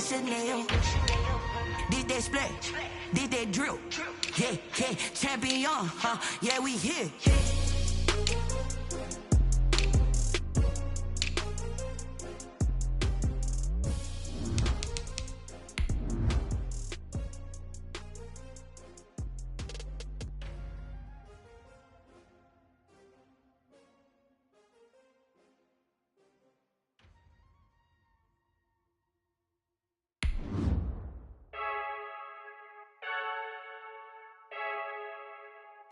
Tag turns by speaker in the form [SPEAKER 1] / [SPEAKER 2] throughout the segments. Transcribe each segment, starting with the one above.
[SPEAKER 1] Chanel. Did they split? Did they drill? Yeah, yeah, champion, huh? Yeah, we here.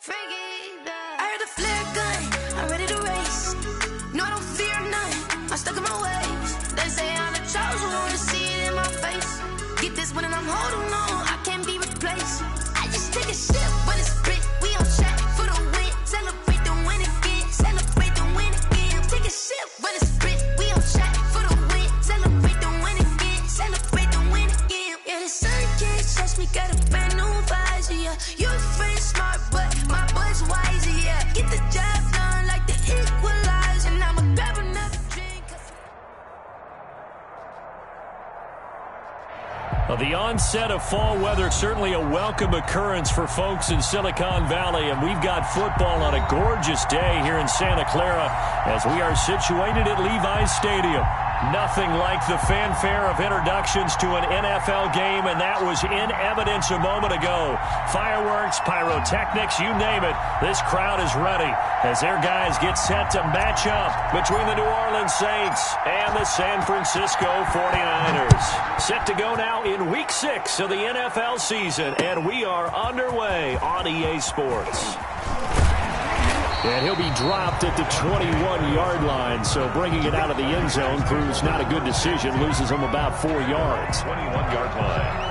[SPEAKER 2] I heard the flare gun, I'm ready to race. No, I don't fear none, I'm stuck in my ways. They say I'm the chosen one, to see it in my face. Get this one and I'm holding on, I can't be replaced. I just take a sip, but it's split, we on track for the win. Celebrate the win again, celebrate the win again. Take a sip, but it's split, we on track for the win. Celebrate the win again, celebrate the win again. Yeah, the sun can't touch me, got a brand new visor, yeah. You friend smart, but my boy's wiser, yeah. Get the job done like the equalizer, and I'ma grab another drink.
[SPEAKER 3] Well, the onset of fall weather, certainly a welcome occurrence for folks in Silicon Valley, and we've got football on a gorgeous day here in Santa Clara as we are situated at Levi's Stadium. Nothing like the fanfare of introductions to an NFL game, and that was in evidence a moment ago. Fireworks, pyrotechnics, you name it. This crowd is ready as their guys get set to match up between the New Orleans Saints and the San Francisco 49ers. Set to go now in Week 6 of the NFL season, and we are underway on EA Sports. And he'll be dropped at the 21-yard line, so bringing it out of the end zone proves not a good decision. Loses him about 4 yards.
[SPEAKER 4] 21-yard line.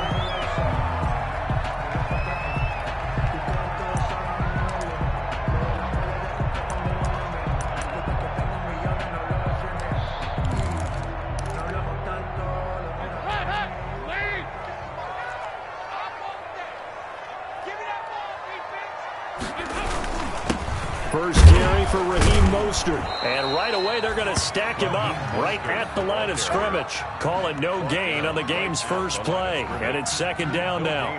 [SPEAKER 3] First carry for Raheem Mostert. And right away, they're going to stack him up right at the line of scrimmage. Call it no gain on the game's first play. And it's second down now.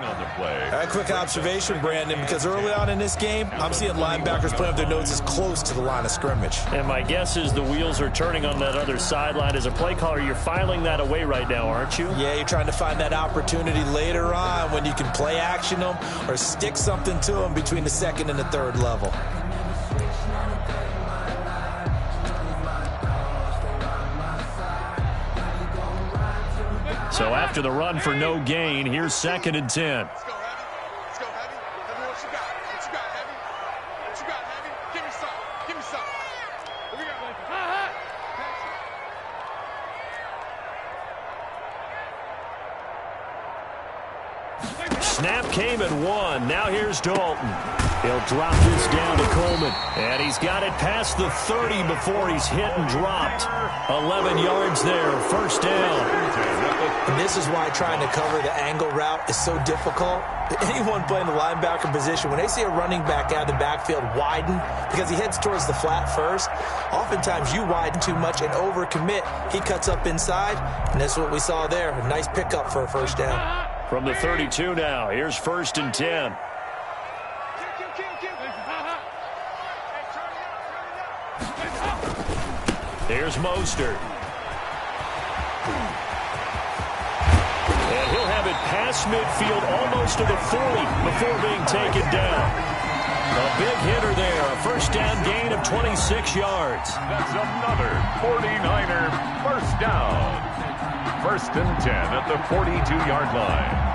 [SPEAKER 5] A quick observation, Brandon, because early on in this game, I'm seeing linebackers putting up their noses close to the line of scrimmage.
[SPEAKER 3] And my guess is the wheels are turning on that other sideline. As a play caller, you're filing that away right now, aren't you?
[SPEAKER 5] Yeah, you're trying to find that opportunity later on when you can play action them or stick something to them between the second and the third level.
[SPEAKER 3] So after the run for no gain, here's second and 10.
[SPEAKER 6] Let's go, Heavy. Let's go, Heavy. Heavy, what you got? What you got, Heavy? What you got, Heavy? Give me some. Give me some. What we got, Lance?
[SPEAKER 3] Snap came at 1. Now here's Dalton. He'll drop this down to Coleman. And he's got it past the 30 before he's hit and dropped. 11 yards there. First down.
[SPEAKER 5] And this is why trying to cover the angle route is so difficult. Anyone playing the linebacker position, when they see a running back out of the backfield widen because he heads towards the flat first, oftentimes you widen too much and overcommit. He cuts up inside, and that's what we saw there. A nice pickup for a first down.
[SPEAKER 3] From the 32 now, here's first and 10. Here's Mostert. And he'll have it past midfield almost to the 40 before being taken down. A big hitter there. A first down gain of 26 yards.
[SPEAKER 4] That's another 49er first down. First and 10 at the 42-yard line.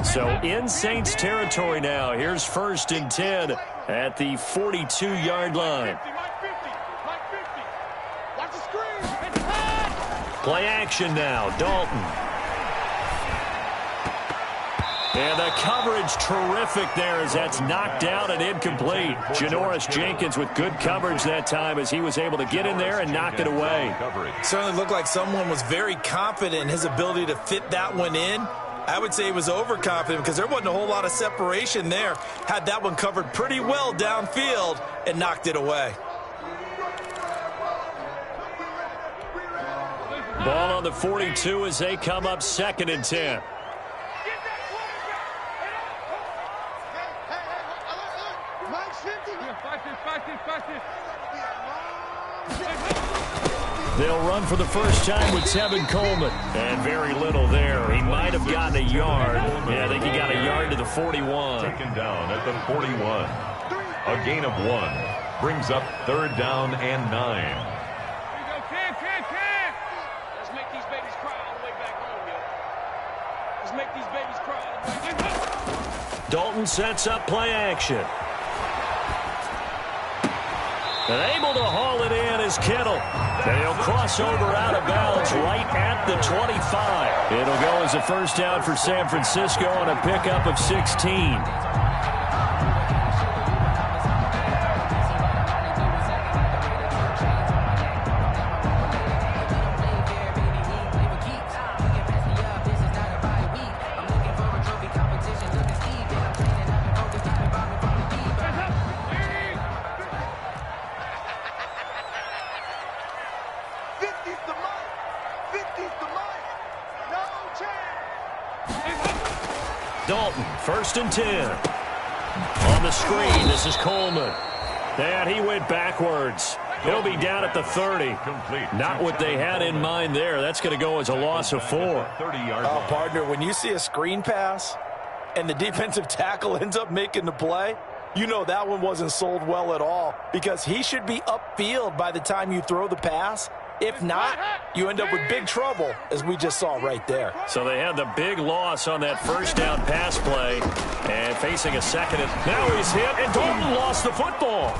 [SPEAKER 3] So in Saints territory now. Here's first and 10 at the 42-yard line. Play action now. Dalton. And the coverage terrific there as that's knocked down and incomplete. Janoris Jenkins with good coverage that time as he was able to get in there and knock it away.
[SPEAKER 5] Certainly looked like someone was very confident in his ability to fit that one in. I would say he was overconfident because there wasn't a whole lot of separation there. Had that one covered pretty well downfield and knocked it away.
[SPEAKER 3] Ball on the 42 as they come up 2nd and 10. They'll run for the first time with Tevin Coleman. And very little there. He might have gotten a yard. Yeah, I think he got a yard to the 41.
[SPEAKER 4] Taken down at the 41. A gain of 1. Brings up 3rd down and 9.
[SPEAKER 6] Let's make these babies cry all the way back home, yo. Let's make these babies cry all the way back home.
[SPEAKER 3] Dalton sets up play action. And able to haul it in is Kittle. And he'll cross over out of bounds right at the 25. It'll go as a first down for San Francisco on a pickup of 16. Dalton, 1st and 10. On the screen, this is Coleman. And he went backwards. He'll be down at the 30. Not what they had in mind there. That's going to go as a loss of 4.
[SPEAKER 5] Oh, partner, when you see a screen pass and the defensive tackle ends up making the play, you know that one wasn't sold well at all because he should be upfield by the time you throw the pass. If not, you end up with big trouble, as we just saw right there.
[SPEAKER 3] So they had the big loss on that first down pass play. And facing a second. Now he's hit, and Dalton lost the football.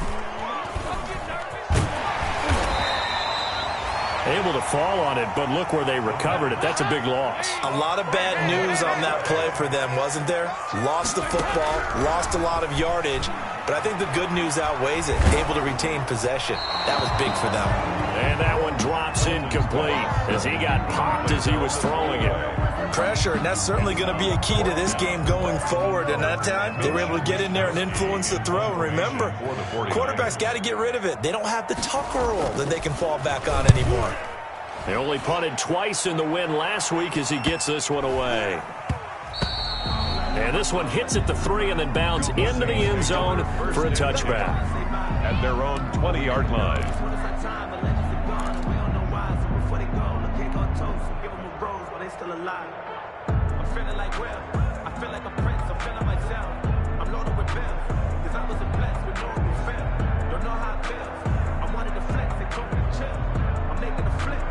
[SPEAKER 3] Able to fall on it, but look where they recovered it. That's a big loss.
[SPEAKER 5] A lot of bad news on that play for them, wasn't there? Lost the football, lost a lot of yardage, but I think the good news outweighs it. Able to retain possession. That was big for them.
[SPEAKER 3] And that one drops incomplete as he got popped as he was throwing it.
[SPEAKER 5] Pressure, and that's certainly going to be a key to this game going forward. And that time, they were able to get in there and influence the throw. And remember, quarterbacks got to get rid of it. They don't have the tuck rule that they can fall back on anymore.
[SPEAKER 3] They only punted twice in the win last week as he gets this one away. And this one hits at the 3 and then bounds into the end zone for a touchback.
[SPEAKER 4] At their own 20-yard line.
[SPEAKER 7] I'm feeling like Will. I feel like a prince. I'm feeling myself. I'm loaded with bills. Cause I wasn't blessed with no new film. Don't know how it feels. I wanted to flex and talk and chill. I'm making a flip.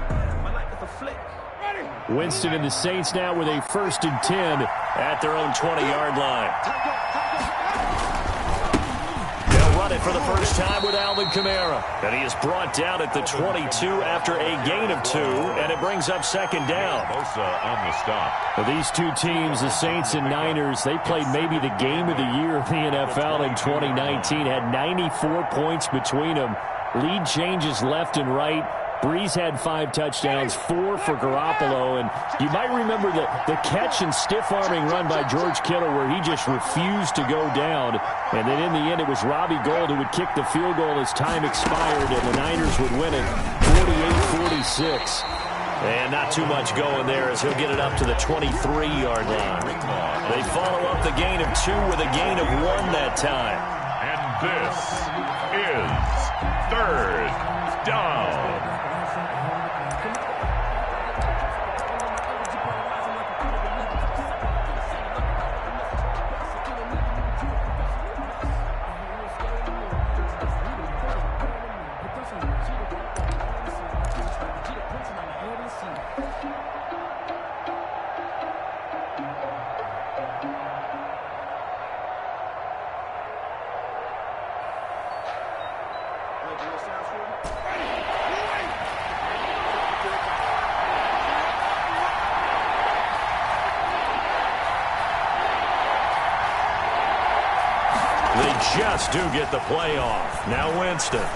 [SPEAKER 7] My life is a flick.
[SPEAKER 3] Winston and the Saints now with a 1st and 10 at their own 20-yard line. They'll run it for the first time with Alvin Kamara. And he is brought down at the 22 after a gain of 2, and it brings up 2nd down.
[SPEAKER 4] Bosa on the stop.
[SPEAKER 3] Well, these two teams, the Saints and Niners, they played maybe the game of the year in the NFL in 2019. Had 94 points between them. Lead changes left and right. Breeze had 5 touchdowns, 4 for Garoppolo, and you might remember the catch and stiff-arming run by George Kittle where he just refused to go down, and then in the end it was Robbie Gould who would kick the field goal as time expired, and the Niners would win it 48-46. And not too much going there as he'll get it up to the 23-yard line. They follow up the gain of 2 with a gain of 1 that time.
[SPEAKER 4] And this is 3rd down.
[SPEAKER 3] just do get the play off. Now Winston.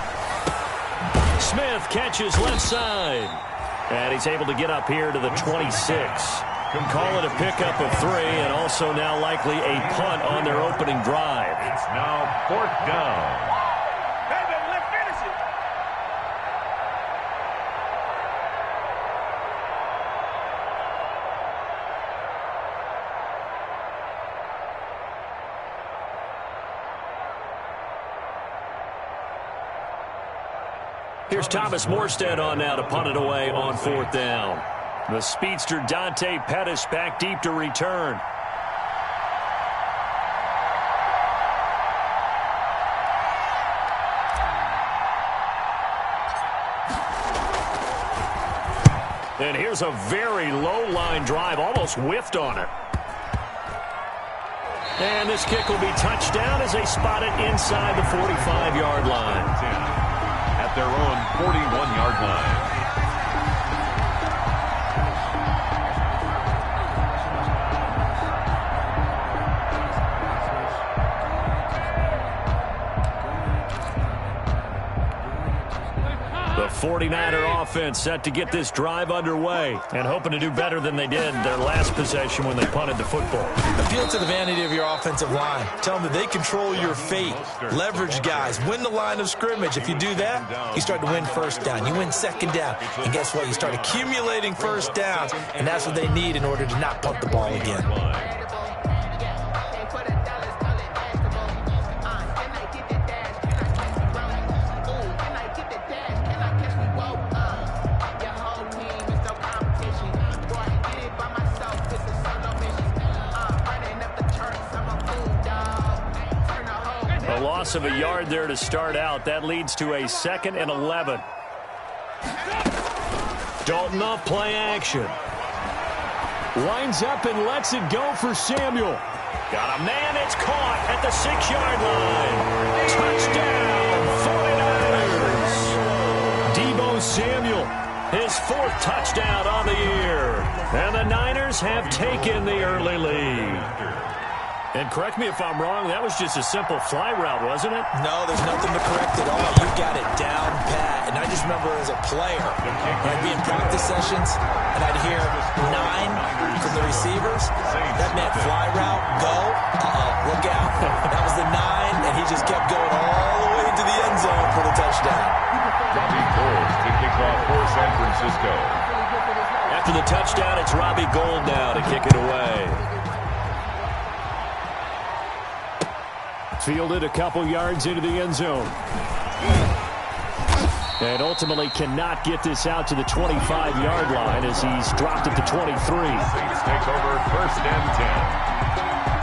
[SPEAKER 3] Smith catches left side. And he's able to get up here to the 26. Can call it a pickup of 3, and also now likely a punt on their opening drive.
[SPEAKER 4] It's now 4th down.
[SPEAKER 3] Here's Thomas Morstead on now to punt it away on 4th down. The speedster Dante Pettis back deep to return. And here's a very low line drive, almost whiffed on it. And this kick will be touched down as they spot it inside the 45-yard line.
[SPEAKER 4] At their own 41-yard line.
[SPEAKER 3] The 49er offense set to get this drive underway and hoping to do better than they did their last possession when they punted the football.
[SPEAKER 5] Appeal to the vanity of your offensive line. Tell them that they control your fate. Leverage guys. Win the line of scrimmage. If you do that, you start to win first down. You win second down. And guess what? You start accumulating first downs. And that's what they need in order to not punt the ball again.
[SPEAKER 3] Of a yard there to start out. That leads to a 2nd and 11. Dalton off play action. Winds up and lets it go for Samuel. Got a man. It's caught at the 6-yard line. Touchdown, 49ers. Deebo Samuel, his 4th touchdown on the year. And the Niners have taken the early lead. And correct me if I'm wrong, that was just a simple fly route, wasn't it?
[SPEAKER 5] No, there's nothing to correct at all. You got it down pat. And I just remember as a player, I'd be in practice sessions, and I'd hear 9 from the receivers. That meant fly route, go, look out. That was the 9, and he just kept going all the way into the end zone for the touchdown.
[SPEAKER 4] Robbie Gould to kick off for San Francisco.
[SPEAKER 3] After the touchdown, it's Robbie Gould now to kick it away. Fielded a couple yards into the end zone. And ultimately cannot get this out to the 25-yard line as he's dropped at the 23.
[SPEAKER 4] Saints take over 1st and 10.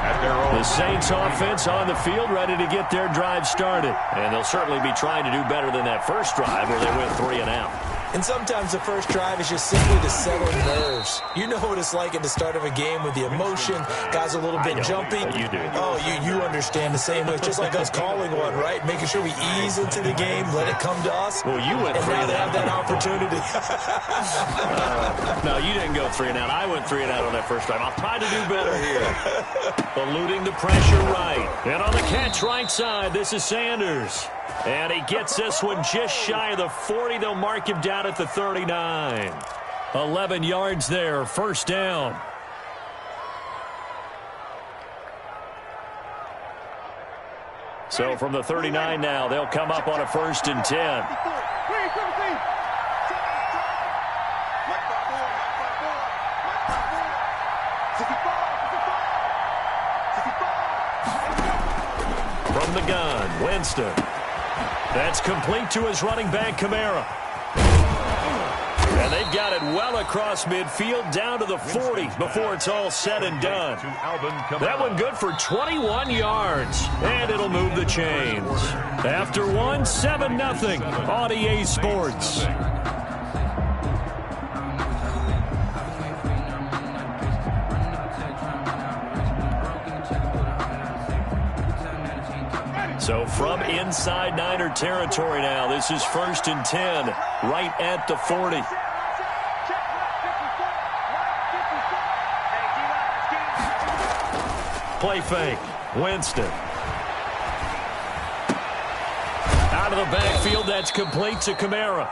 [SPEAKER 4] At their own.
[SPEAKER 3] The Saints offense on the field ready to get their drive started. And they'll certainly be trying to do better than that first drive where they went 3 and out.
[SPEAKER 5] And sometimes the first drive is just simply to settle nerves. You know what it's like at the start of a game with the emotion. Guys are a little bit jumpy.
[SPEAKER 3] You do.
[SPEAKER 5] Oh, you understand the same way. It's just like us calling one, right? Making sure we ease into the game, let it come to us.
[SPEAKER 3] Well, you went 3
[SPEAKER 5] and
[SPEAKER 3] and
[SPEAKER 5] out. And now they have
[SPEAKER 3] that
[SPEAKER 5] that opportunity.
[SPEAKER 3] No, you didn't go 3 and out. I went 3 and out on that first drive. I'll try to do better here. Eluding the pressure right. And on the catch right side, this is Sanders. And he gets this one just shy of the 40. They'll mark him down at the 39. 11 yards there, 1st down. So from the 39 now, they'll come up on a 1st and 10. From the gun, Winston. That's complete to his running back, Kamara. And they've got it well across midfield down to the 40 before it's all said and done. That one good for 21 yards. And it'll move the chains. After one, 7-0 on EA Sports. So from inside Niner territory now, this is 1st and 10, right at the 40. Play fake, Winston. Out of the backfield, that's complete to Kamara.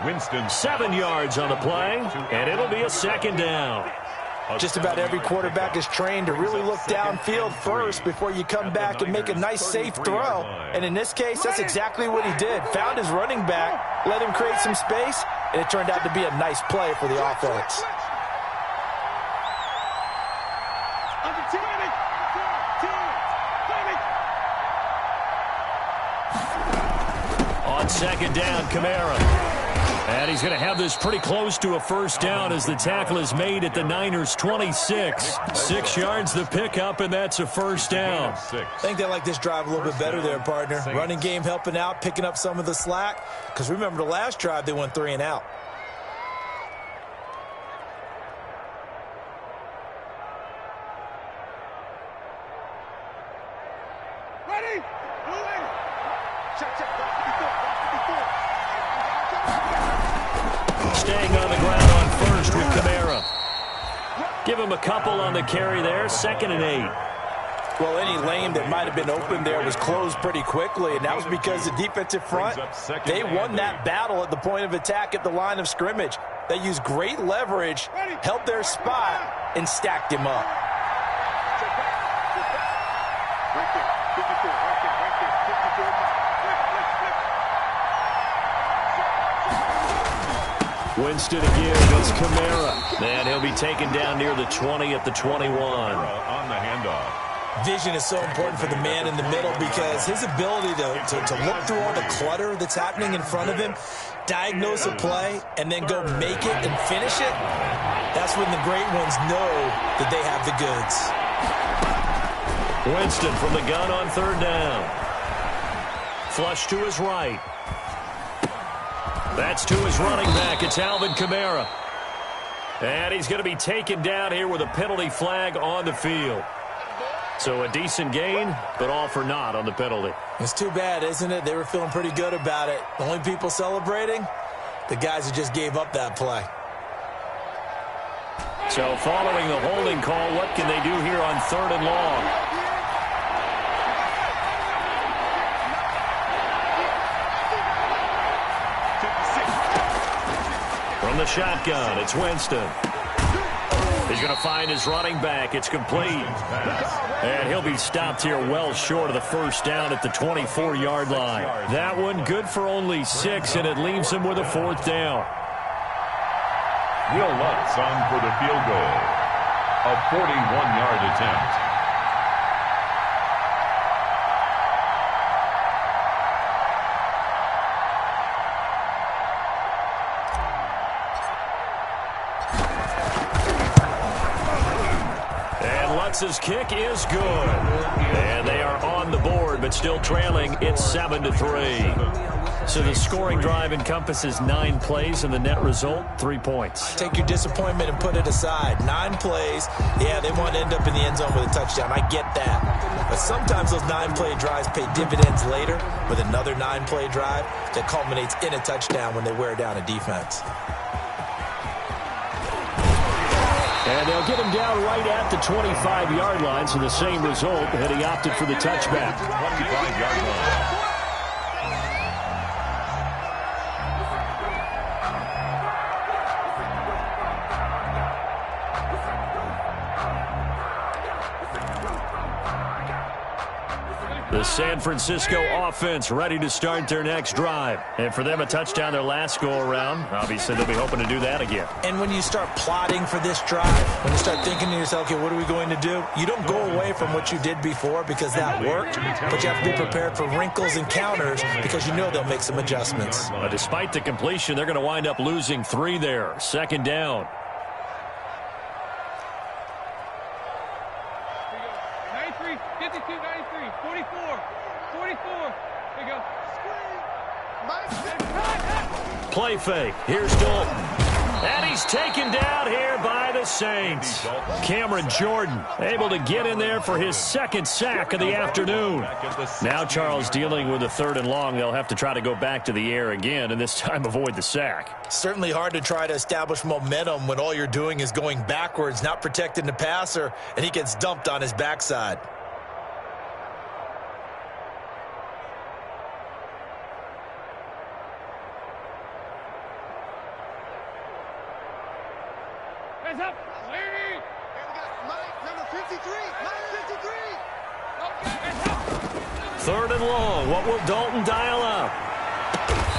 [SPEAKER 4] Winston.
[SPEAKER 3] 7 yards on the play, and it'll be a second down.
[SPEAKER 5] Just about every quarterback is trained to really look downfield first before you come back and make a nice, safe throw. And in this case, that's exactly what he did. Found his running back, let him create some space, and it turned out to be a nice play for the offense.
[SPEAKER 3] On second down, Kamara. And he's going to have this pretty close to a first down as the tackle is made at the Niners' 26. 6 yards the pickup, and that's a first down.
[SPEAKER 5] I think they like this drive a little bit better there, partner. Running game helping out, picking up some of the slack. Because remember, the last drive, they went 3 and out.
[SPEAKER 6] Ready?
[SPEAKER 3] Staying on the ground on first with Kamara. Give him a couple on the carry there. 2nd and 8.
[SPEAKER 5] Well, any lane that might have been open there was closed pretty quickly, and that was because the defensive front, they won that battle at the point of attack at the line of scrimmage. They used great leverage, held their spot, and stacked him up.
[SPEAKER 3] Winston again, it's Kamara. And he'll be taken down near the 20 at the 21.
[SPEAKER 4] On the handoff.
[SPEAKER 5] Vision is so important for the man in the middle because his ability to look through all the clutter that's happening in front of him, diagnose a play, and then go make it and finish it, that's when the great ones know that they have the goods.
[SPEAKER 3] Winston from the gun on 3rd down. Flush to his right. That's to his running back. It's Alvin Kamara. And he's going to be taken down here with a penalty flag on the field. So a decent gain, but all for naught on the penalty.
[SPEAKER 5] It's too bad, isn't it? They were feeling pretty good about it. The only people celebrating, the guys who just gave up that play.
[SPEAKER 3] So following the holding call, what can they do here on 3rd and long? From the shotgun, it's Winston. He's going to find his running back. It's complete. And he'll be stopped here well short of the first down at the 24-yard line. That one good for only 6, and it leaves him with a 4th down.
[SPEAKER 4] Will Lutz on for the field goal. A 41-yard attempt.
[SPEAKER 3] Lutz's kick is good. And they are on the board, but still trailing. It's 7-3. So the scoring drive encompasses 9 plays, and the net result, 3 points.
[SPEAKER 5] Take your disappointment and put it aside. 9 plays. Yeah, they want to end up in the end zone with a touchdown. I get that. But sometimes those 9-play drives pay dividends later with another 9-play drive that culminates in a touchdown when they wear down a defense.
[SPEAKER 3] And they'll get him down right at the 25-yard line, so the same result, and he opted for the touchback.
[SPEAKER 4] 25-yard line.
[SPEAKER 3] The San Francisco offense ready to start their next drive. And for them, a touchdown their last go-around. Obviously, they'll be hoping to do that again.
[SPEAKER 5] And when you start plotting for this drive, when you start thinking to yourself, okay, what are we going to do? You don't go away from what you did before because that worked, but you have to be prepared for wrinkles and counters because you know they'll make some adjustments.
[SPEAKER 3] Despite the completion, they're going to wind up losing 3 there. 2nd down.
[SPEAKER 6] 93, 52, 93, 44, 44. There you go.
[SPEAKER 3] Play fake. Here's Dalton. And he's taken down here by the Saints. Cameron Jordan able to get in there for his 2nd sack of the afternoon. Now Charles dealing with a 3rd and long. They'll have to try to go back to the air again and this time avoid the sack.
[SPEAKER 5] Certainly hard to try to establish momentum when all you're doing is going backwards, not protecting the passer, and he gets dumped on his backside.
[SPEAKER 3] Third and long. What will Dalton dial up?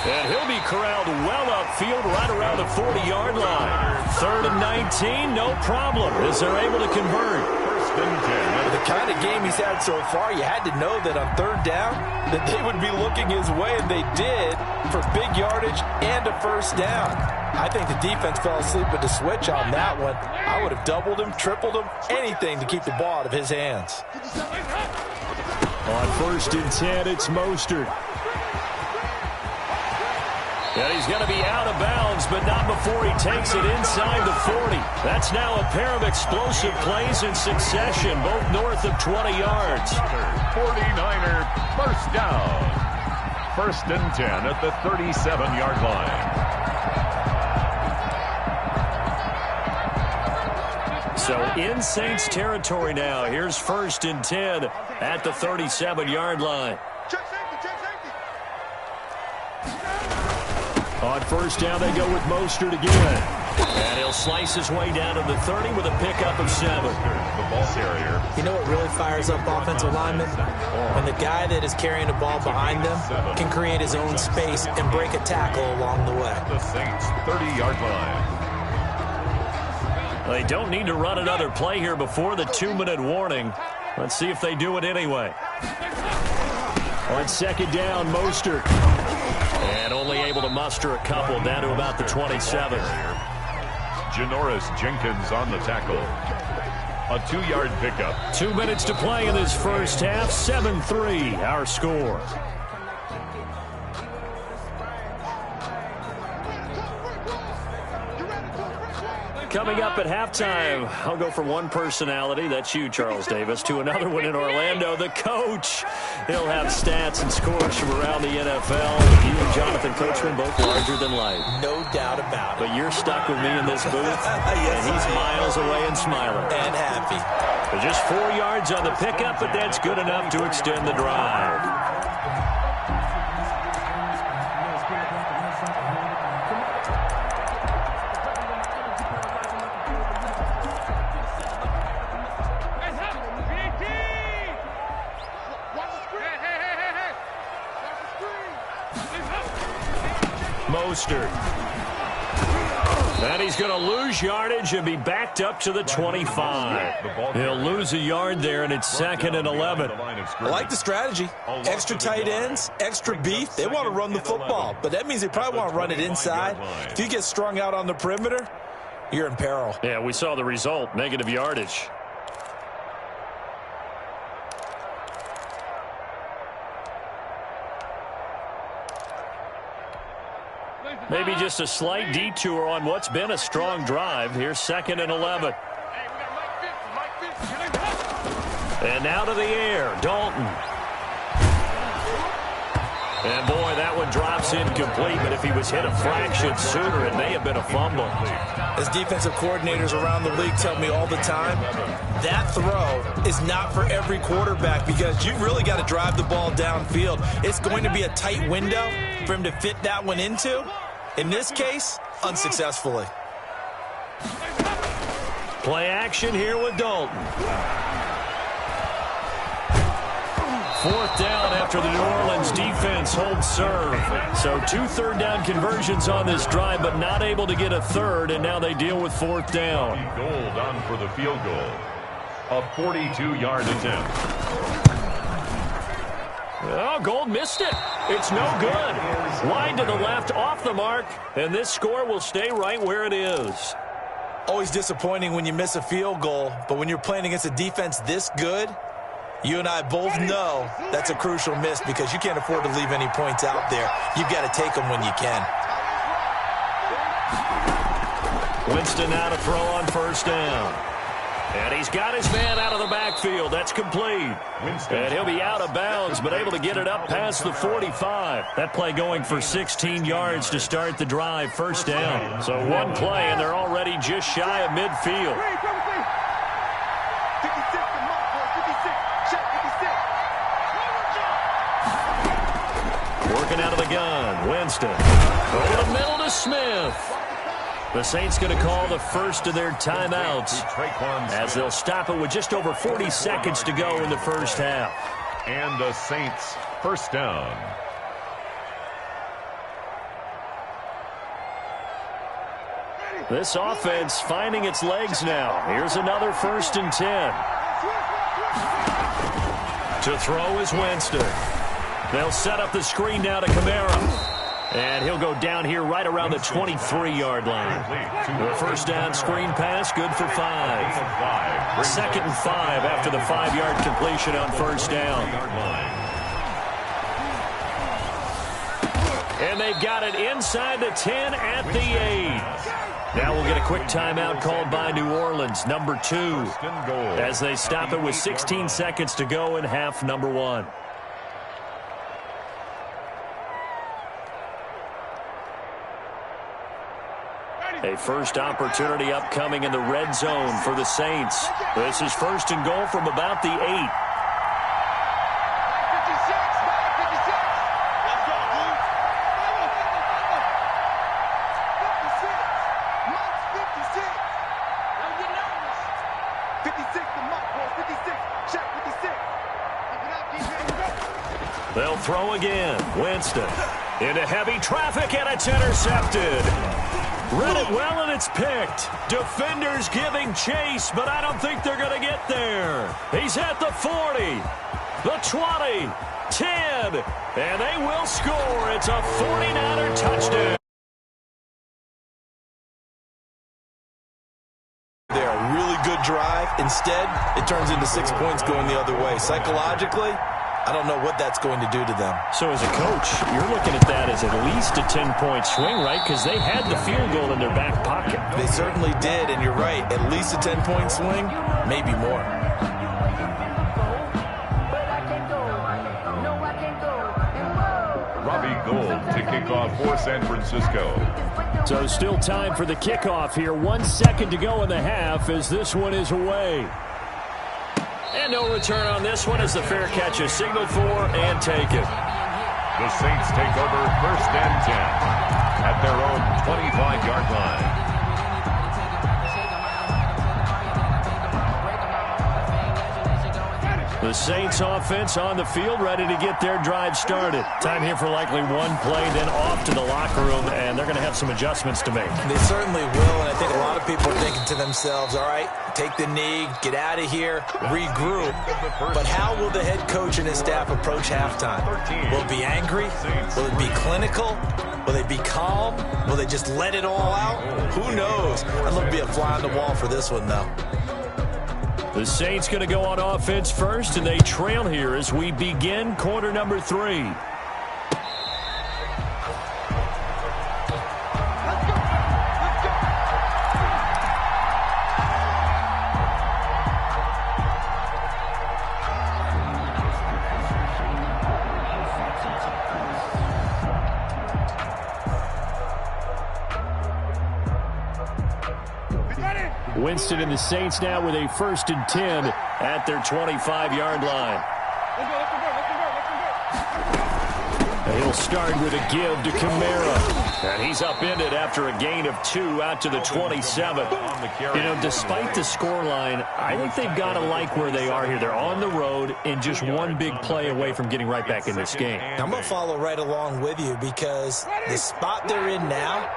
[SPEAKER 3] And he'll be corralled well upfield right around the 40-yard line. Third and 19, no problem, as they're able to convert.
[SPEAKER 4] First and 10.
[SPEAKER 5] The kind of game he's had so far, you had to know that on third down that they would be looking his way, and they did, for big yardage and a first down. I think the defense fell asleep with the switch on that one. I would have doubled him, tripled him, anything to keep the ball out of his hands.
[SPEAKER 3] On first and 10, it's Mostert. And he's going to be out of bounds, but not before he takes it inside the 40. That's now a pair of explosive plays in succession, both north of 20 yards.
[SPEAKER 4] 49er first down. First and 10 at the 37-yard line.
[SPEAKER 3] So in Saints territory now. Here's first and 10 at the 37-yard line. On first down, they go with Mostert again. And he'll slice his way down to the 30 with a pickup of 7.
[SPEAKER 4] The ball carrier.
[SPEAKER 5] You know what really fires up offensive linemen? When the guy that is carrying the ball behind them can create his own space and break a tackle along the way.
[SPEAKER 4] The Saints 30-yard line.
[SPEAKER 3] They don't need to run another play here before the 2-minute warning. Let's see if they do it anyway. On second down, Mostert. And only able to muster a couple down to about the 27.
[SPEAKER 4] Janoris Jenkins on the tackle. A 2-yard pickup.
[SPEAKER 3] 2 minutes to play in this first half. 7-3, our score. Coming up at halftime, I'll go from one personality, that's you, Charles Davis, to another one in Orlando, the coach. He'll have stats and scores from around the NFL. You and Jonathan Coachman both larger than life.
[SPEAKER 5] No doubt about it.
[SPEAKER 3] But you're stuck with me in this booth,
[SPEAKER 5] Yes,
[SPEAKER 3] and he's miles away and smiling.
[SPEAKER 5] And happy.
[SPEAKER 3] But just 4 yards on the pickup, but that's good enough to extend the drive. Mostert. And he's going to lose yardage and be backed up to the 25. He'll lose a yard there, and it's second and 11.
[SPEAKER 5] I like the strategy. Extra tight ends, extra beef. They want to run the football, but that means they probably want to run it inside. If you get strung out on the perimeter, you're in peril.
[SPEAKER 3] Yeah, we saw the result, negative yardage. Maybe just a slight detour on what's been a strong drive. Here's second and 11. And now to the air, Dalton. And boy, that one drops incomplete, but if he was hit a fraction sooner, it may have been a fumble.
[SPEAKER 5] As defensive coordinators around the league tell me all the time, that throw is not for every quarterback because you've really got to drive the ball downfield. It's going to be a tight window for him to fit that one into. In this case, unsuccessfully.
[SPEAKER 3] Play action here with Dalton. Fourth down after the New Orleans defense holds serve. So 2 third-down conversions on this drive, but not able to get a third, and now they deal with fourth down.
[SPEAKER 4] Gold on for the field goal. A 42-yard attempt.
[SPEAKER 3] Oh, Gold missed it. It's no good. Wide to the left, off the mark, and this score will stay right where it is.
[SPEAKER 5] Always disappointing when you miss a field goal, but when you're playing against a defense this good, you and I both know that's a crucial miss because you can't afford to leave any points out there. You've got to take them when you can.
[SPEAKER 3] Winston now to throw on first down. And he's got his man out of the backfield. That's complete. And he'll be out of bounds, but able to get it up past the 45. That play going for 16 yards to start the drive. First down. So one play, and they're already just shy of midfield. Working out of the gun. Winston. Over the middle to Smith. The Saints going to call the first of their timeouts as they'll stop it with just over 40 seconds to go in the first half.
[SPEAKER 4] And the Saints first down.
[SPEAKER 3] This offense finding its legs now. Here's another 1st and 10. To throw is Winston. They'll set up the screen now to Kamara. And he'll go down here right around the 23-yard line. The first down screen pass, good for 5. 2nd and 5 after the 5-yard completion on first down. And they've got it inside the 10 at the 8. Now we'll get a quick timeout called by New Orleans, number 2, as they stop it with 16 seconds to go in half number 1. A first opportunity upcoming in the red zone for the Saints. This is 1st and goal from about the 8. They'll throw again. Winston into heavy traffic, and it's intercepted. Read it well, and it's picked. Defenders giving chase, but I don't think they're going to get there. He's at the 40, the 20, 10, and they will score. It's a 49er touchdown.
[SPEAKER 5] They're a really good drive. Instead, it turns into 6 points going the other way. Psychologically, I don't know what that's going to do to them.
[SPEAKER 3] So as a coach, you're looking at that as at least a 10-point swing, right? Because they had the field goal in their back pocket.
[SPEAKER 5] They certainly did, and you're right. At least a 10-point swing, maybe more.
[SPEAKER 4] Robbie Gould to kick off for San Francisco.
[SPEAKER 3] So still time for the kickoff here. 1 second to go in the half as this one is away. And no return on this one as the fair catch is signaled for and taken.
[SPEAKER 4] The Saints take over 1st and 10 at their own 25-yard line.
[SPEAKER 3] The Saints offense on the field, ready to get their drive started. Time here for likely one play, then off to the locker room, and they're going to have some adjustments to make.
[SPEAKER 5] They certainly will, and I think a lot of people are thinking to themselves, all right, take the knee, get out of here, regroup. But how will the head coach and his staff approach halftime? Will it be angry? Will it be clinical? Will they be calm? Will they just let it all out? Who knows? I'd love to be a fly on the wall for this one, though.
[SPEAKER 3] The Saints going to go on offense first, and they trail here as we begin quarter number 3. Winston and the Saints now with a 1st and 10 at their 25-yard line. He'll start with a give to Kamara. And he's upended after a gain of 2 out to the 27. You know, despite the scoreline, I think they've got to like where they are here. They're on the road and just one big play away from getting right back in this game.
[SPEAKER 5] I'm going to follow right along with you because the spot they're in now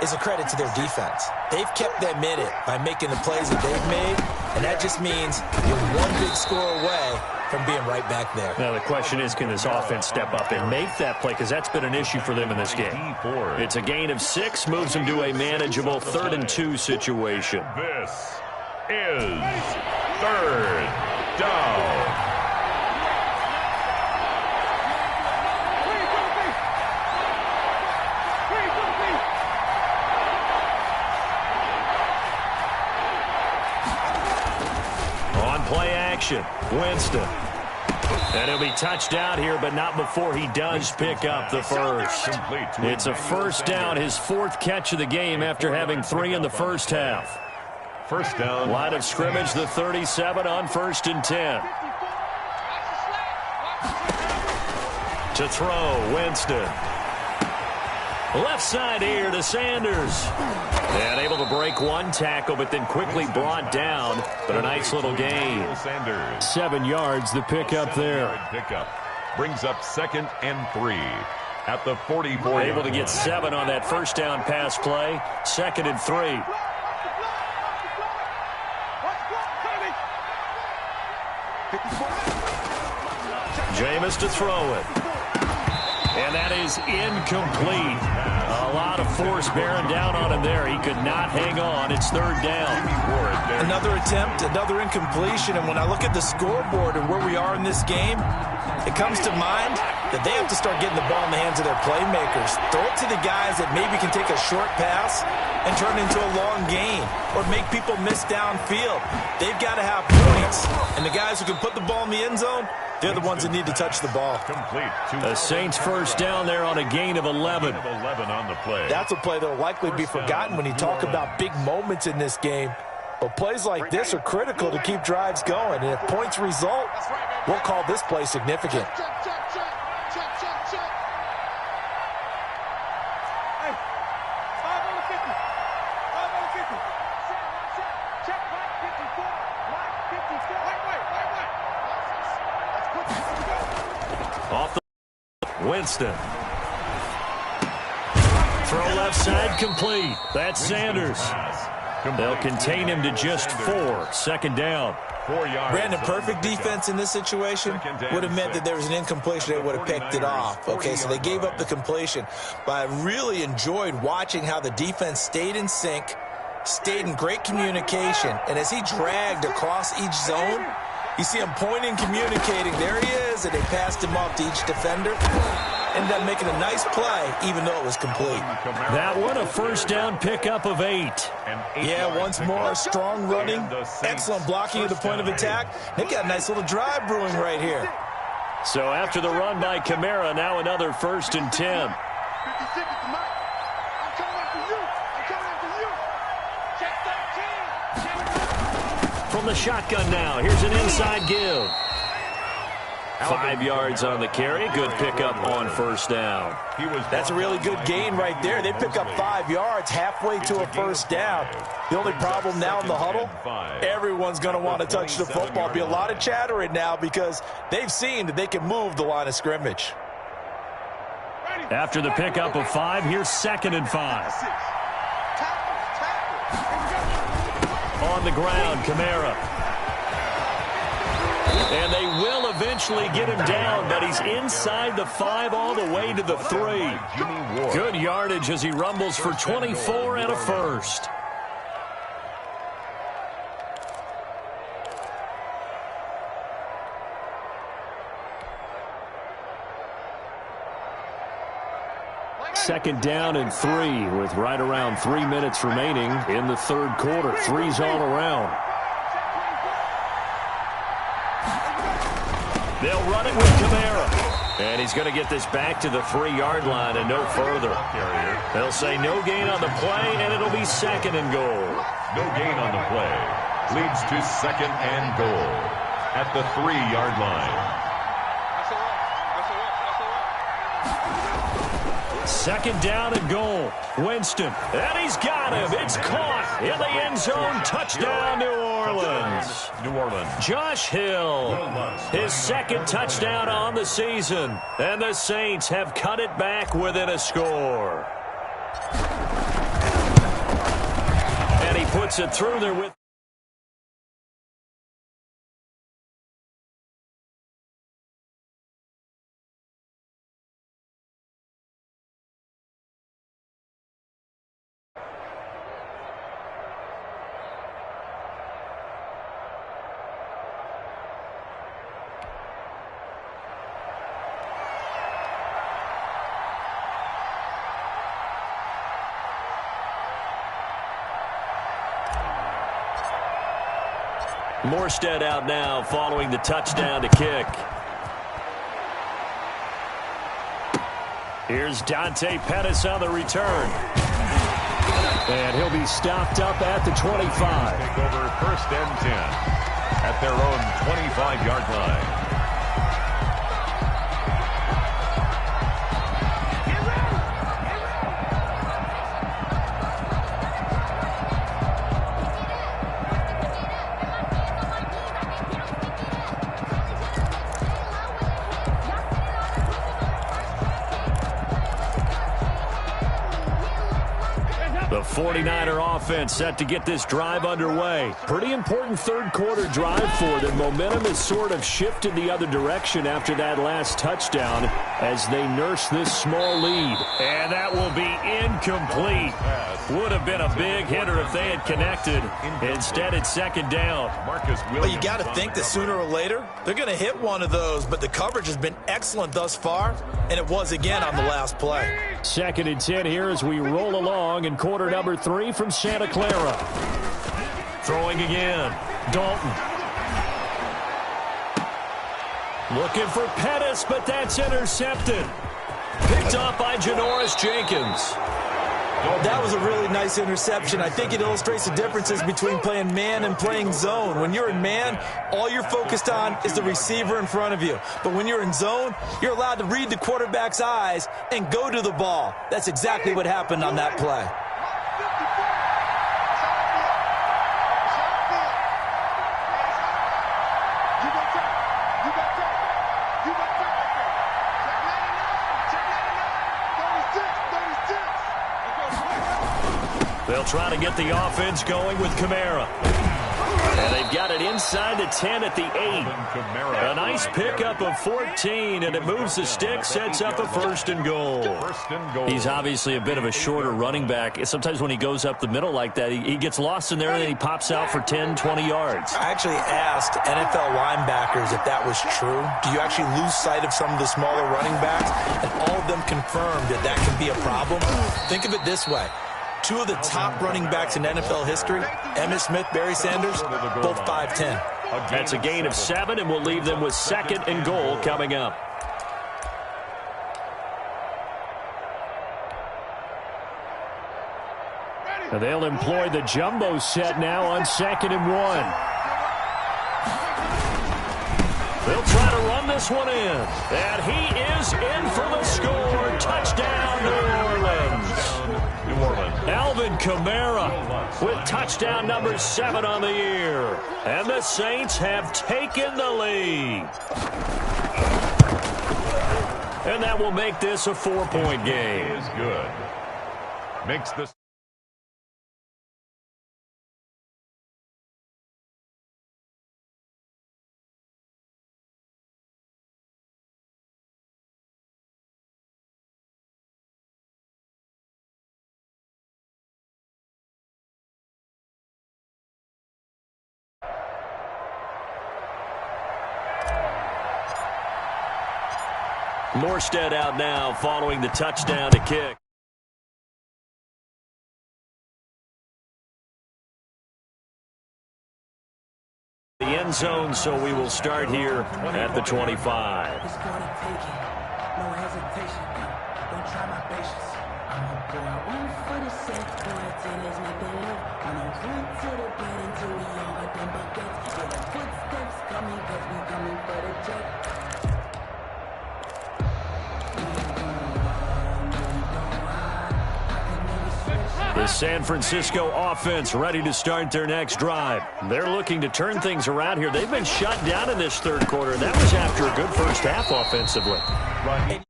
[SPEAKER 5] is a credit to their defense. They've kept them in it by making the plays that they've made, and that just means you're one big score away from being right back there.
[SPEAKER 3] Now the question is, can this offense step up and make that play? Because that's been an issue for them in this game. It's a gain of 6, moves them to a manageable 3rd and 2 situation.
[SPEAKER 4] This is 3rd down.
[SPEAKER 3] Play action. Winston. And he'll be touched out here, but not before he does pick up the first. It's a first down, his 4th catch of the game after having 3 in the first half.
[SPEAKER 4] First down.
[SPEAKER 3] Line of scrimmage, the 37 on 1st and 10. To throw, Winston. Left side here to Sanders. And able to break one tackle, but then quickly brought down. But a nice little gain. 7 yards, the pickup there.
[SPEAKER 4] Pickup brings up 2nd and 3 at the 44.
[SPEAKER 3] Able to get 7 on that first down pass play. 2nd and 3. Jameis to throw it. And that is incomplete. A lot of force bearing down on him there. He could not hang on. It's 3rd down.
[SPEAKER 5] Another attempt, another incompletion. And when I look at the scoreboard and where we are in this game, it comes to mind that they have to start getting the ball in the hands of their playmakers. Throw it to the guys that maybe can take a short pass and turn it into a long gain or make people miss downfield. They've got to have points. And the guys who can put the ball in the end zone, they're the ones that need to touch the ball.
[SPEAKER 3] The Saints first down there on a gain of 11.
[SPEAKER 4] On the play.
[SPEAKER 5] That's a play that will likely be forgotten when you talk about big moments in this game. But plays like this are critical to keep drives going. And if points result, we'll call this play significant.
[SPEAKER 3] Off the Winston. Throw left side complete. That's Sanders. They'll contain him to just 4. 2nd down.
[SPEAKER 4] 4 yards.
[SPEAKER 5] Brandon, perfect defense in this situation would have meant that there was an incompletion. They would have picked it off. Okay, so they gave up the completion. But I really enjoyed watching how the defense stayed in sync, stayed in great communication. And as he dragged across each zone, you see him pointing, communicating. There he is, and they passed him off to each defender. Ended up making a nice play, even though it was complete.
[SPEAKER 3] That one a first down pickup of 8.
[SPEAKER 5] Yeah, once more, strong running, excellent blocking at the point of attack. They've got a nice little drive brewing right here.
[SPEAKER 3] So after the run by Kamara, now another 1st and 10. From the shotgun now, here's an inside give. 5 yards on the carry. Good pickup on first down.
[SPEAKER 5] That's a really good gain right there. They pick up 5 yards halfway to a first down. The only problem now in the huddle, everyone's going to want to touch the football. Be a lot of chattering now because they've seen that they can move the line of scrimmage.
[SPEAKER 3] After the pickup of 5, here's 2nd and 5. On the ground, Kamara. And they will eventually get him down, but he's inside the 5 all the way to the 3. Good yardage as he rumbles for 24 and a first. Second down and 3 with right around 3 minutes remaining in the 3rd quarter. 3's all around. They'll run it with Kamara. And he's going to get this back to the 3-yard line and no further. They'll say no gain on the play, and it'll be 2nd and goal.
[SPEAKER 4] No gain on the play. Leads to 2nd and goal at the 3-yard line.
[SPEAKER 3] 2nd down and goal. Winston. And he's got him. It's caught in the end zone. Touchdown, New Orleans. Josh Hill. His 2nd touchdown on the season. And the Saints have cut it back within a score. And he puts it through there with... Morstead out now following the touchdown to kick. Here's Dante Pettis on the return. And he'll be stopped up at the 25.
[SPEAKER 4] Take over 1st and 10 at their own 25-yard line.
[SPEAKER 3] The 49er offense set to get this drive underway. Pretty important third quarter drive for them. Momentum has sort of shifted the other direction after that last touchdown as they nurse this small lead. And that will be incomplete. Would have been a big hitter if they had connected. Instead, it's second down.
[SPEAKER 5] Well, you got to think that sooner or later they're going to hit one of those, but the coverage has been excellent thus far, and it was again on the last play.
[SPEAKER 3] Second and 10 here as we roll along in quarter number 3 from Santa Clara. Throwing again. Dalton. Looking for Pettis, but that's intercepted. Picked off by Janoris Jenkins.
[SPEAKER 5] That was a really nice interception. I think it illustrates the differences between playing man and playing zone. When you're in man, all you're focused on is the receiver in front of you. But when you're in zone, you're allowed to read the quarterback's eyes and go to the ball. That's exactly what happened on that play.
[SPEAKER 3] They'll try to get the offense going with Kamara. And they've got it inside the 10 at the 8. A nice pickup of 14, and it moves the stick, sets up a first and goal. He's obviously a bit of a shorter running back. Sometimes when he goes up the middle like that, he gets lost in there, and then he pops out for 10, 20 yards.
[SPEAKER 5] I actually asked NFL linebackers if that was true. Do you actually lose sight of some of the smaller running backs? And all of them confirmed that that can be a problem. Think of it this way. 2 of the top running backs in NFL history, Emmitt Smith, Barry Sanders, both 5'10".
[SPEAKER 3] That's a gain of 7, and we'll leave them with second and goal coming up. And they'll employ the jumbo set now on 2nd and 1. They'll try to run this one in. And he is in for the score. Touchdown, New Orleans. Alvin Kamara with touchdown number 7 on the year. And the Saints have taken the lead. And that will make this a 4-point game.
[SPEAKER 4] Is good. Makes this.
[SPEAKER 3] Morstead out now following the touchdown to kick. The end zone, so we will start here at the 25.
[SPEAKER 8] No hesitation. Don't try my patience. I'ma go out one for the set, go out till there's nothing left. I'ma run to the bed until we all got them buckets. Get the footsteps coming, cause we coming for the check.
[SPEAKER 3] The San Francisco offense ready to start their next drive. They're looking to turn things around here. They've been shut down in this third quarter. That was after a good first half offensively.
[SPEAKER 4] Right.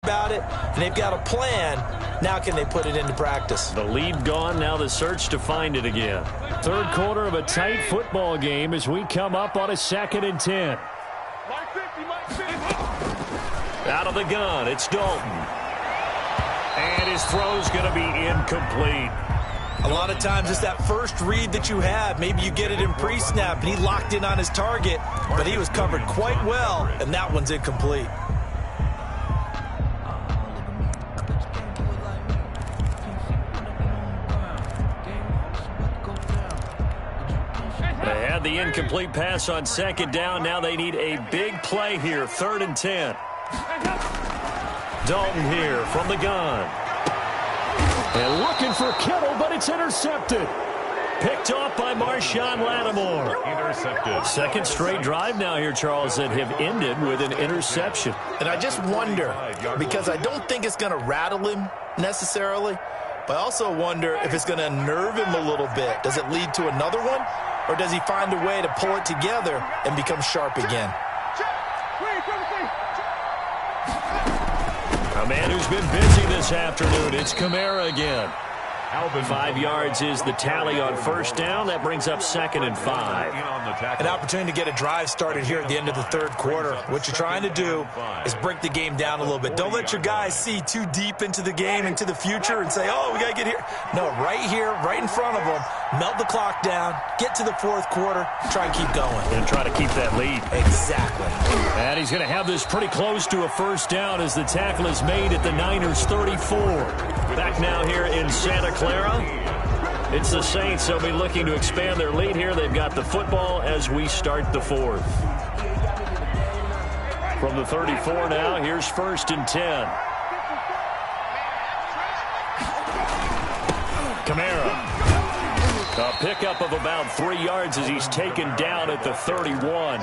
[SPEAKER 5] About it, and they've got a plan. Now can they put it into practice?
[SPEAKER 3] The lead gone, now the search to find it again. Third quarter of a tight football game as we come up on a 2nd and 10. Out of the gun, it's Dalton. And his throw's going to be incomplete.
[SPEAKER 5] A lot of times it's that first read that you have. Maybe you get it in pre-snap, and he locked in on his target, but he was covered quite well, and that one's incomplete.
[SPEAKER 3] They had the incomplete pass on 2nd down. Now they need a big play here. 3rd and 10. Dalton here from the gun. And looking for Kittle, but it's intercepted. Picked off by Marshawn Lattimore.
[SPEAKER 4] Intercepted.
[SPEAKER 3] Second straight drive now here, Charles, that have ended with an interception.
[SPEAKER 5] And I just wonder, because I don't think it's going to rattle him necessarily, But I also wonder if it's going to unnerve him a little bit. Does it lead to another one? Or does he find a way to pull it together and become sharp again?
[SPEAKER 3] A man who's been busy this afternoon. It's Kamara again. 5 yards is the tally on first down. That brings up 2nd and 5.
[SPEAKER 5] An opportunity to get a drive started here at the end of the third quarter. What you're trying to do is break the game down a little bit. Don't let your guys see too deep into the game, into the future, and say, oh, we got to get here. No, right here, right in front of them, melt the clock down, get to the fourth quarter, try and keep going.
[SPEAKER 3] And try to keep that lead.
[SPEAKER 5] Exactly.
[SPEAKER 3] And he's going to have this pretty close to a first down as the tackle is made at the Niners' 34. Back now here in Santa Clara. It's the Saints. They'll be looking to expand their lead here. They've got the football as we start the fourth. From the 34 now, here's 1st and 10. Kamara. A pickup of about 3 yards as he's taken down at the 31.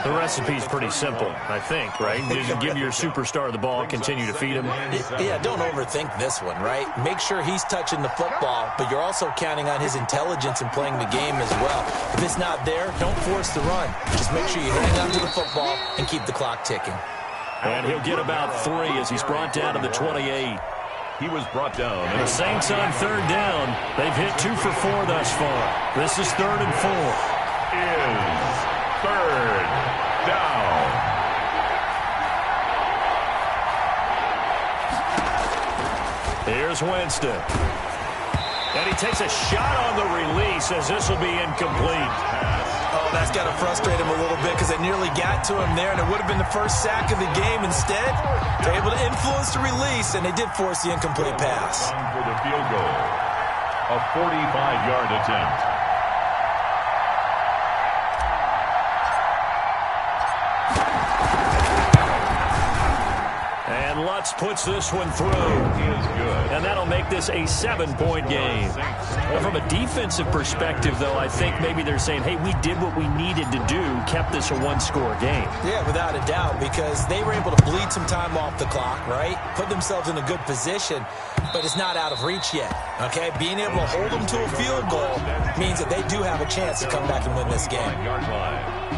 [SPEAKER 3] The recipe's pretty simple, I think, right? Just give your superstar the ball, continue to feed him.
[SPEAKER 5] Yeah, don't overthink this one, right? Make sure he's touching the football, but you're also counting on his intelligence in playing the game as well. If it's not there, don't force the run. Just make sure you hang on to the football and keep the clock ticking.
[SPEAKER 3] And he'll get about 3 as he's brought down to the 28.
[SPEAKER 4] He was brought down.
[SPEAKER 3] And the Saints on 3rd down. They've hit 2 for 4 thus far. This is 3rd and 4.
[SPEAKER 4] Is 3rd down.
[SPEAKER 3] Here's Winston. And he takes a shot on the release as this will be incomplete.
[SPEAKER 5] Oh, that's got to frustrate him a little bit because they nearly got to him there, and it would have been the first sack of the game. Instead, they're able to influence the release, and they did force the incomplete pass.
[SPEAKER 4] For the field goal, a 45-yard attempt.
[SPEAKER 3] And Lutz puts this one through.
[SPEAKER 4] He is good.
[SPEAKER 3] And that'll make this a 7-point game. Well, from a defensive perspective, though, I think maybe they're saying, hey, we did what we needed to do, kept this a one-score game.
[SPEAKER 5] Yeah, without a doubt, because they were able to bleed some time off the clock, right? Put themselves in a good position, but it's not out of reach yet, okay? Being able to hold them to a field goal means that they do have a chance to come back and win this game.
[SPEAKER 4] 9-yard line.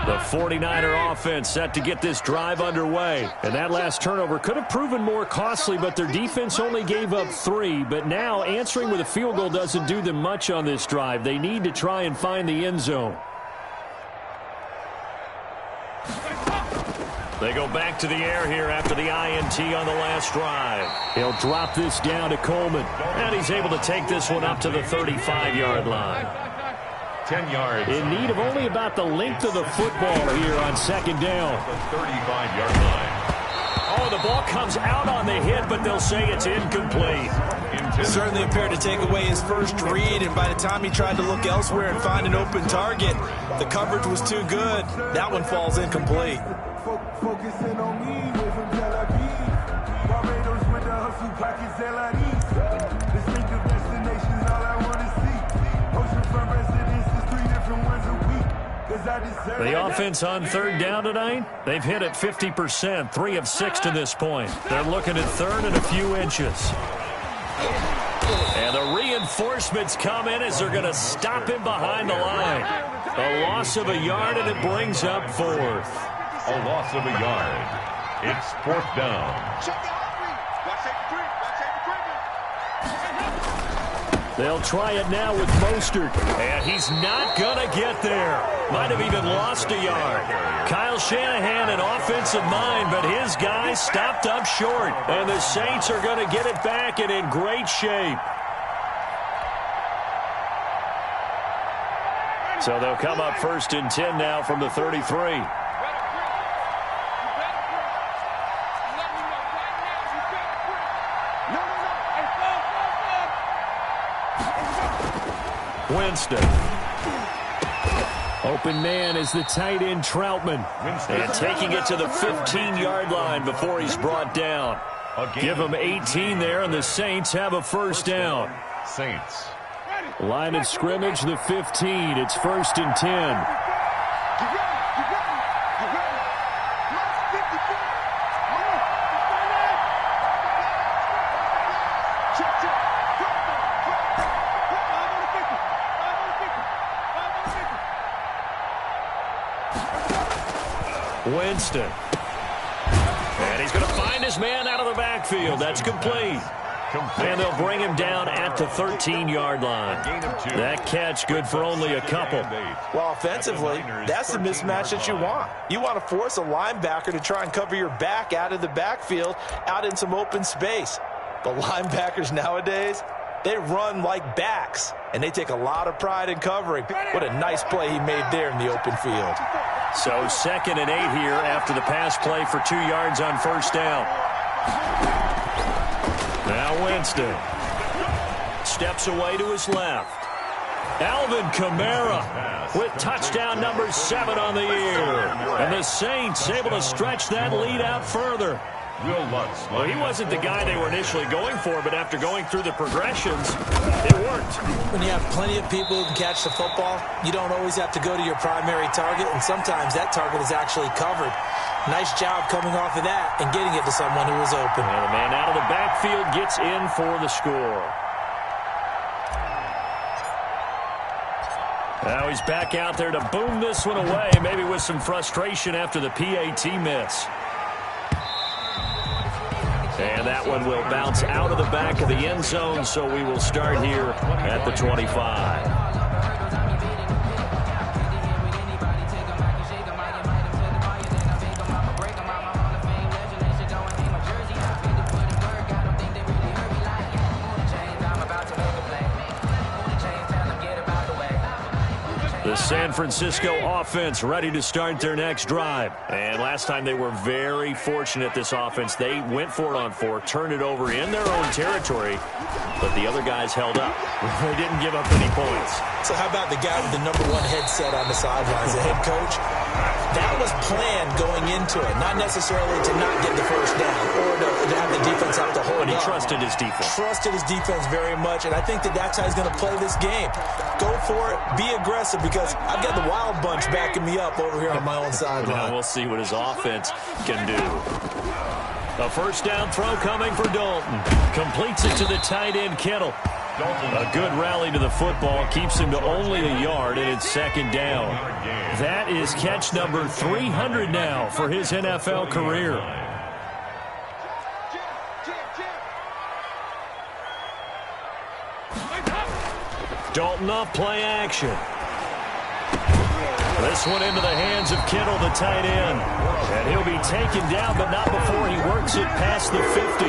[SPEAKER 3] The 49er offense set to get this drive underway. And that last turnover could have proven more costly, but their defense only gave up 3. But now answering with a field goal doesn't do them much on this drive. They need to try and find the end zone. They go back to the air here after the INT on the last drive. He'll drop this down to Coleman. And he's able to take this one up to the 35-yard line.
[SPEAKER 4] 10 yards.
[SPEAKER 3] In need of only about the length of the football here on 2nd down.
[SPEAKER 4] The 35-yard line.
[SPEAKER 3] Oh, the ball comes out on the hit, but they'll say it's incomplete.
[SPEAKER 5] Certainly appeared to take away his first read, and by the time he tried to look elsewhere and find an open target, the coverage was too good. That one falls incomplete.
[SPEAKER 9] Focusing on me, way from Tel Aviv. Barbados with the hustle pockets, LID. Distinctive destinations, all I want to see. Oceanfront residences, 3 different ones a week.
[SPEAKER 3] The offense on 3rd down tonight, they've hit it 50%, 3 of 6 to this point. They're looking at 3rd and a few inches. And the reinforcements come in as they're going to stop him behind the line. A loss of a yard, and it brings up 4th.
[SPEAKER 4] A loss of a yard. It's 4th down.
[SPEAKER 3] They'll try it now with Mostert. And he's not going to get there. Might have even lost a yard. Kyle Shanahan, an offensive mind, but his guys stopped up short. And the Saints are going to get it back and in great shape. So they'll come up 1st and 10 now from the 33. Winston. Open man is the tight end Troutman. And taking it to the 15-yard line before he's brought down. Give him 18 there, and the Saints have a first down.
[SPEAKER 4] Saints.
[SPEAKER 3] Line of scrimmage, the 15. It's 1st and 10. Winston. And he's going to find his man out of the backfield. That's complete. And they'll bring him down at the 13-yard line. That catch good for only a couple.
[SPEAKER 5] Well, offensively, that's the mismatch that you want. You want to force a linebacker to try and cover your back out of the backfield, out in some open space. But linebackers nowadays, they run like backs, and they take a lot of pride in covering. What a nice play he made there in the open field.
[SPEAKER 3] So 2nd and 8 here after the pass play for 2 yards on first down. Now Winston steps away to his left. Alvin Kamara with touchdown number 7 on the year. And the Saints able to stretch that lead out further. Well, he wasn't the guy they were initially going for, but after going through the progressions, it worked.
[SPEAKER 5] When you have plenty of people who can catch the football, you don't always have to go to your primary target, and sometimes that target is actually covered. Nice job coming off of that and getting it to someone who was open.
[SPEAKER 3] And the man out of the backfield gets in for the score. Now he's back out there to boom this one away, maybe with some frustration after the PAT miss. And that one will bounce out of the back of the end zone, so we will start here at the 25. The San Francisco offense ready to start their next drive. And last time they were very fortunate, this offense. They went for it on 4, turned it over in their own territory, but the other guys held up. They didn't give up any points.
[SPEAKER 5] So how about the guy with the #1 headset on the sidelines, the head coach? That was planned going into it, not necessarily to not get the first down or to have the defense have to hold
[SPEAKER 3] But he
[SPEAKER 5] up.
[SPEAKER 3] trusted his defense.
[SPEAKER 5] Trusted his defense very much, and I think that's how he's going to play this game. Go for it, be aggressive, because I've got the wild bunch backing me up over here on my own sideline.
[SPEAKER 3] Now we'll see what his offense can do. A first down throw coming for Dalton. Completes it to the tight end, Kittle. A good rally to the football, keeps him to only a yard, and it's 2nd down. That is catch number 300 now for his NFL career. Dalton off play action. This one into the hands of Kittle, the tight end. And he'll be taken down, but not before he works it past the 50.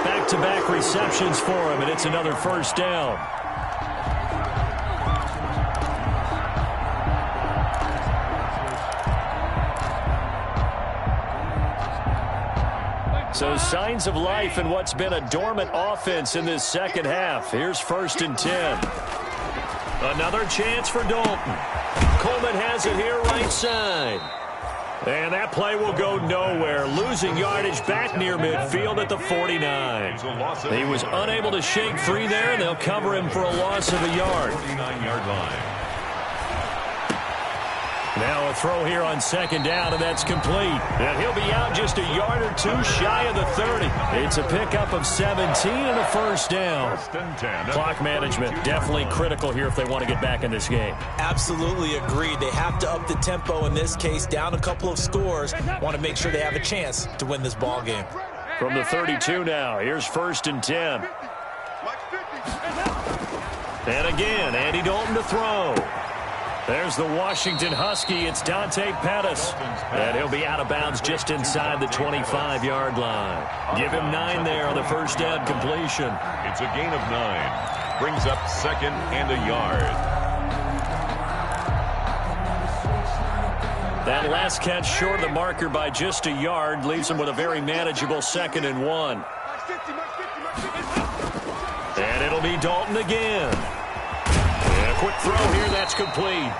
[SPEAKER 3] Back-to-back receptions for him, and it's another first down. So signs of life in what's been a dormant offense in this second half. Here's 1st and 10. Another chance for Dalton. Coleman has it here right side. And that play will go nowhere. Losing yardage back near midfield at the 49. He was unable to shake free there, and they'll cover him for a loss of a yard.
[SPEAKER 4] 49-yard line.
[SPEAKER 3] Now a throw here on 2nd down, and that's complete. And he'll be out just a yard or 2 shy of the 30. It's a pickup of 17 and a first down. Clock management definitely critical here if they want to get back in this game.
[SPEAKER 5] Absolutely agreed. They have to up the tempo in this case, down a couple of scores. Want to make sure they have a chance to win this ball game.
[SPEAKER 3] From the 32 now, here's 1st and 10. And again, Andy Dalton to throw. There's the Washington Husky. It's Dante Pettis. And he'll be out of bounds just inside the 25-yard line. Give him 9 there on the first down completion.
[SPEAKER 4] It's a gain of 9. Brings up 2nd and a yard.
[SPEAKER 3] That last catch short of the marker by just a yard leaves him with a very manageable 2nd and 1. And it'll be Dalton again. And a quick throw here, that's complete.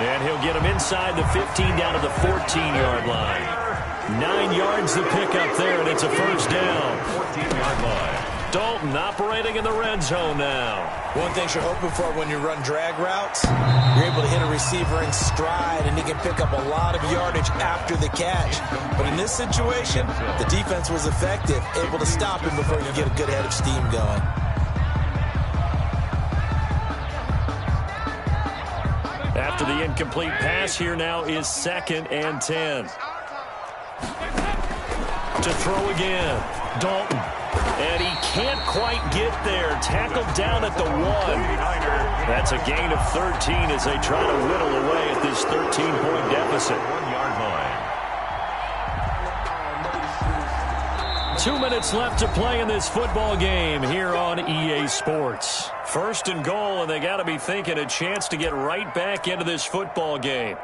[SPEAKER 3] And he'll get him inside the 15 down to the 14-yard line. 9 yards the pickup there, and it's a first down.
[SPEAKER 4] 14-yard line.
[SPEAKER 3] Dalton operating in the red zone now.
[SPEAKER 5] One thing you're hoping for when you run drag routes, you're able to hit a receiver in stride, and he can pick up a lot of yardage after the catch. But in this situation, the defense was effective, able to stop him before you get a good head of steam going.
[SPEAKER 3] After the incomplete pass, here now is 2nd and 10. To throw again, Dalton. And he can't quite get there. Tackled down at the 1. That's a gain of 13 as they try to whittle away at this 13-point deficit.
[SPEAKER 4] 1-yard line.
[SPEAKER 3] 2 minutes left to play in this football game here on EA Sports. 1st and goal, and they got to be thinking a chance to get right back into this football game.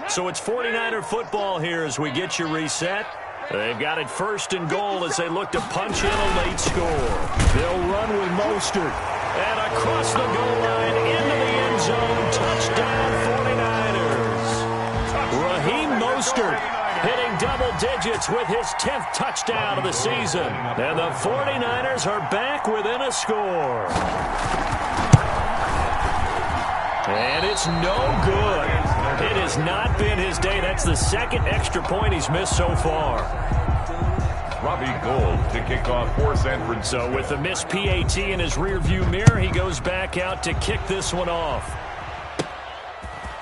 [SPEAKER 3] So it's 49er football here as we get you reset. They've got it 1st and goal as they look to punch in a late score. They'll run with Mostert. And across the goal line into the end zone. Touchdown 49ers. Raheem Mostert hitting double digits with his 10th touchdown of the season. And the 49ers are back within a score. And it's no good. It has not been his day. That's the 2nd extra point he's missed so far.
[SPEAKER 4] Robbie Gould to kick off for San Francisco.
[SPEAKER 3] So with the missed PAT in his rearview mirror, he goes back out to kick this one off.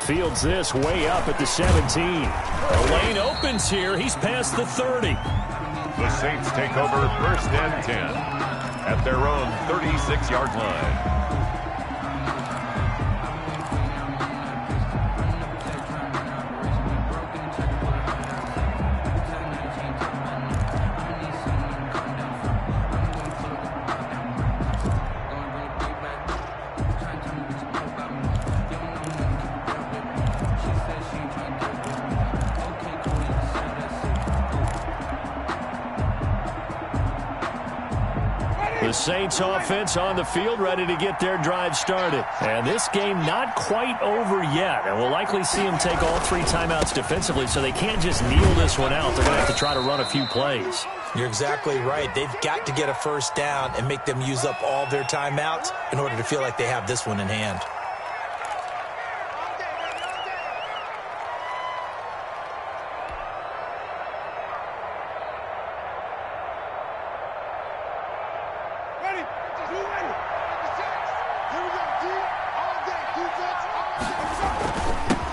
[SPEAKER 3] Fields this way up at the 17. A lane opens here. He's past the 30.
[SPEAKER 4] The Saints take over 1st and 10 at their own 36-yard line.
[SPEAKER 3] The Saints offense on the field, ready to get their drive started. And this game not quite over yet. And we'll likely see them take all 3 timeouts defensively, so they can't just kneel this one out. They're going to have to try to run a few plays.
[SPEAKER 5] You're exactly right. They've got to get a first down and make them use up all their timeouts in order to feel like they have this one in hand.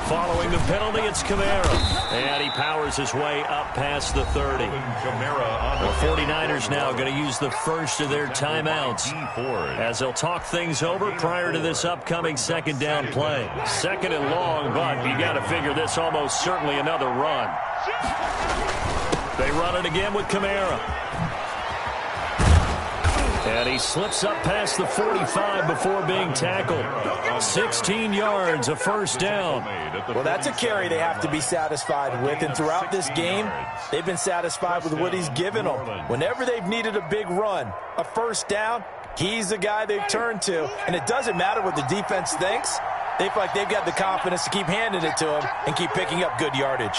[SPEAKER 3] Following the penalty, it's Kamara. And he powers his way up past the 30. The 49ers now going to use the first of their timeouts as they'll talk things over prior to this upcoming 2nd down play. 2nd and long, but you got to figure this almost certainly another run. They run it again with Kamara. And he slips up past the 45 before being tackled. 16 yards, a first down.
[SPEAKER 5] Well, that's a carry they have to be satisfied with. And throughout this game, they've been satisfied with what he's given them. Whenever they've needed a big run, a first down, he's the guy they've turned to. And it doesn't matter what the defense thinks. They feel like they've got the confidence to keep handing it to him and keep picking up good yardage.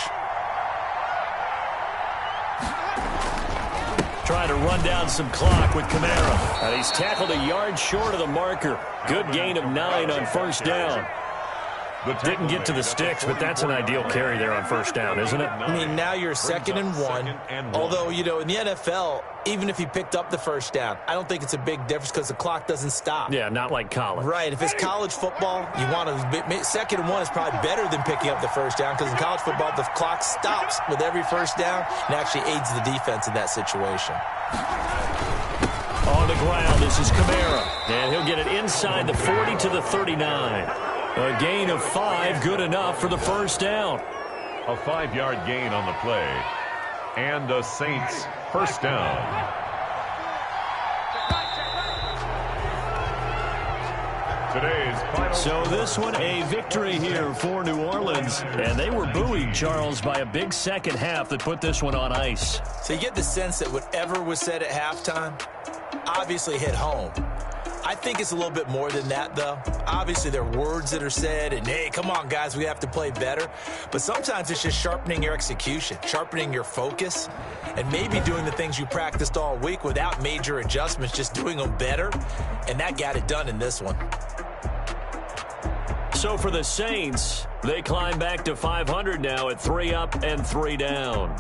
[SPEAKER 3] Trying to run down some clock with Kamara. And he's tackled a yard short of the marker. Good gain of 9 on first down. Didn't get to the sticks, but that's an ideal carry there on first down, isn't it?
[SPEAKER 5] I mean, now you're 2nd and 1. Although, you know, in the NFL, even if he picked up the first down, I don't think it's a big difference because the clock doesn't stop.
[SPEAKER 3] Yeah, not like college.
[SPEAKER 5] Right. If it's college football, you want to 2nd and 1 is probably better than picking up the first down because in college football, the clock stops with every first down and actually aids the defense in that situation.
[SPEAKER 3] On the ground, this is Kamara. And he'll get it inside the 40 to the 39. A gain of 5, good enough for the first down.
[SPEAKER 4] A 5-yard gain on the play. And the Saints first down.
[SPEAKER 3] So this one a victory here for New Orleans. And they were buoyed, Charles, by a big second half that put this one on ice.
[SPEAKER 5] So you get the sense that whatever was said at halftime obviously hit home. I think it's a little bit more than that, though. Obviously, there are words that are said, and, hey, come on, guys, we have to play better. But sometimes it's just sharpening your execution, sharpening your focus, and maybe doing the things you practiced all week without major adjustments, just doing them better. And that got it done in this one.
[SPEAKER 3] So for the Saints, they climb back to 500 now at 3 up and 3 down.